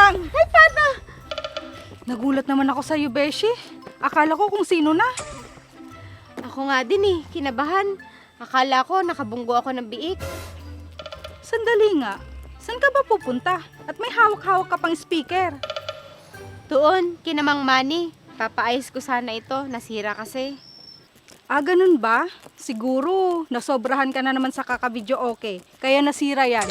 lang! Ay, paano? Nagulat naman ako sa'yo, Beshi. Akala ko kung sino na. Ako nga din eh, kinabahan. Akala ko nakabunggo ako ng biik. Sandali nga. Saan ka ba pupunta? At may hawak-hawak ka pang speaker. Doon, kinamang Manny. Papaayos ko sana ito, nasira kasi. Ah, ganun ba? Siguro, nasobrahan ka na naman sa kaka-video okay. Kaya nasira yan.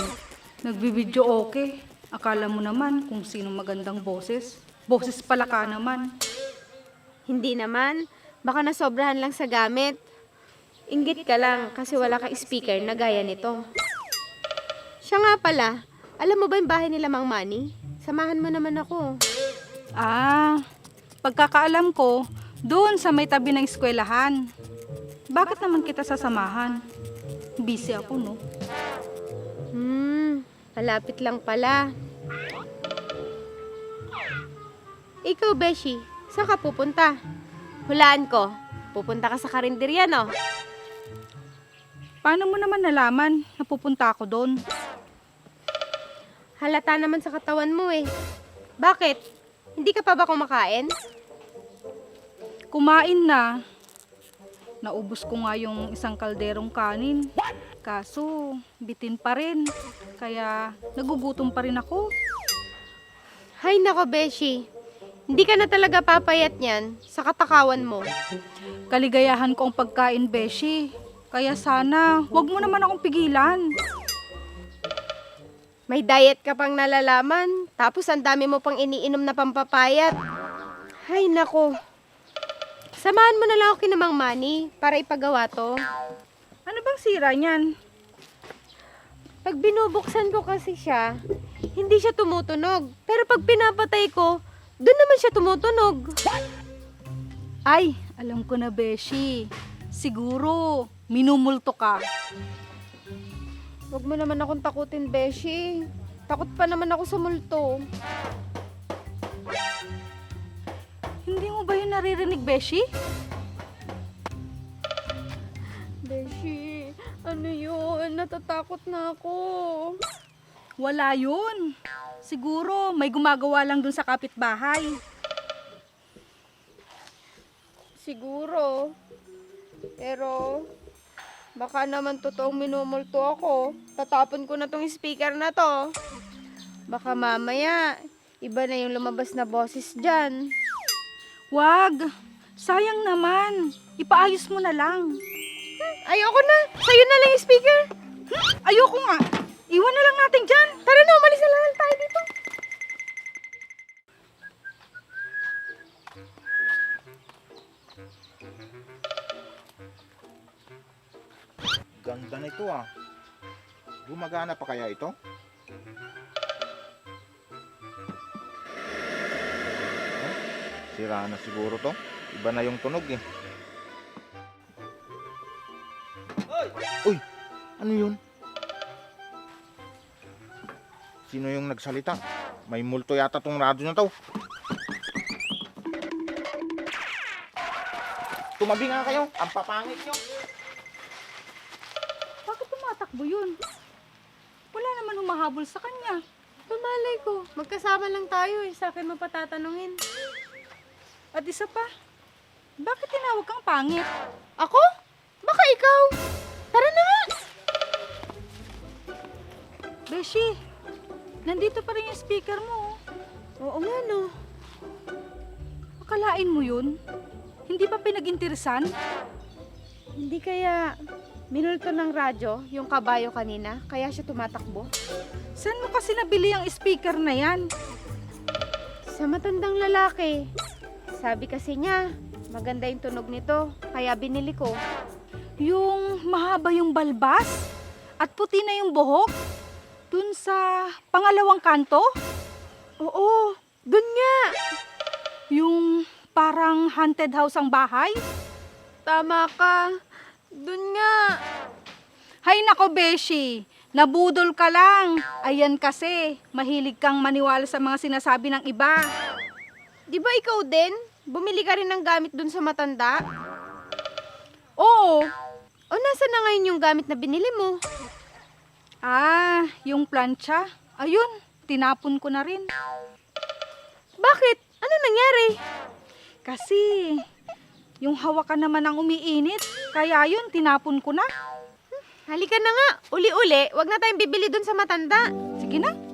Nagbibideo okay. Akala mo naman kung sino magandang boses. Boses pala ka naman. Hindi naman, baka nasobrahan lang sa gamit. Inggit ka lang kasi wala kang speaker na gaya nito. Siya nga pala, alam mo ba yung bahay nila Mang Manny? Samahan mo naman ako. Ah, pagkakaalam ko, doon sa may tabi ng eskwelahan. Bakit naman kita sasamahan? Busy ako, no? Malapit lang pala. Ikaw, Beshi, saan ka pupunta? Hulaan ko, pupunta ka sa karinderya, no? Paano mo naman nalaman na pupunta ako doon? Halata naman sa katawan mo eh. Bakit? Hindi ka pa ba kumakain? Kumain na. Naubos ko nga yung isang kalderong kanin. Kaso, bitin pa rin. Kaya, nagugutom pa rin ako. Hay nako, Beshi. Hindi ka na talaga papayat niyan sa katakawan mo. Kaligayahan ko ang pagkain, Beshi. Kaya sana, wag mo naman akong pigilan. May diet ka pang nalalaman, tapos ang dami mo pang iniinom na pampapayat. Hay nako. Samahan mo na lang ako kina Mang Manny para ipagawa to. Ano bang sira niyan? Pag binubuksan ko kasi siya, hindi siya tumutunog. Pero pag pinapatay ko, doon naman siya tumutunog. Ay, alam ko na, Beshi. Siguro, minumulto ka. Huwag mo naman akong takutin, Beshi. Takot pa naman ako sa multo. Hindi mo ba yun naririnig, Beshi? Beshi, ano yun? Natatakot na ako. Wala yun. Siguro, may gumagawa lang dun sa kapitbahay. Siguro. Pero, baka naman totoong minumulto ako. Tatapon ko na tong speaker na to. Baka mamaya, iba na yung lumabas na boses dyan. Wag. Sayang naman. Ipaayos mo na lang. Ayoko na. Sa'yo na lang yung speaker. Ayoko nga. Iwan na lang natin dyan. Tara na, umalis na lang tayo dito. Ganda nito ah. Gumagana pa kaya ito? Sira na siguro to. Iba na yung tunog eh. Uy! Ano yun? Sino yung nagsalita? May multo yata tong radyo na to. Tumabi nga kayo. Ang papangit nyo. Bakit tumatakbo yun? Wala naman humahabol sa kanya. Pamalay ko. Magkasama lang tayo eh. Sa akin mo patatanungin. At isa pa, bakit tinawag kang pangit? Ako? Baka ikaw. Tara na nga. Beshi, nandito pa rin yung speaker mo. Oo nga no. Akalain mo yun? Hindi pa pinag-interesan? Hindi kaya minulto ng radyo yung kabayo kanina, kaya siya tumatakbo? Saan mo kasi nabili ang speaker na yan? Sa matandang lalaki. Sabi kasi niya, maganda yung tunog nito, kaya binili ko. Yung mahaba yung balbas? At puti na yung buhok? Dun sa pangalawang kanto? Oo, dun nga. Yung parang haunted house ang bahay? Tama ka. Dun nga. Hay nako, Beshi, nabudol ka lang. Ayan kasi, mahilig kang maniwala sa mga sinasabi ng iba. Di ba ikaw din? Bumili ka rin ng gamit dun sa matanda? Oo. O nasa na ngayon yung gamit na binili mo? Ah, yung plancha. Ayun, tinapon ko na rin. Bakit? Ano nangyari? Kasi, yung hawakan naman ang umiinit. Kaya yun, tinapon ko na. Halika na nga, uli-uli, wag na tayong bibili dun sa matanda. Sige na.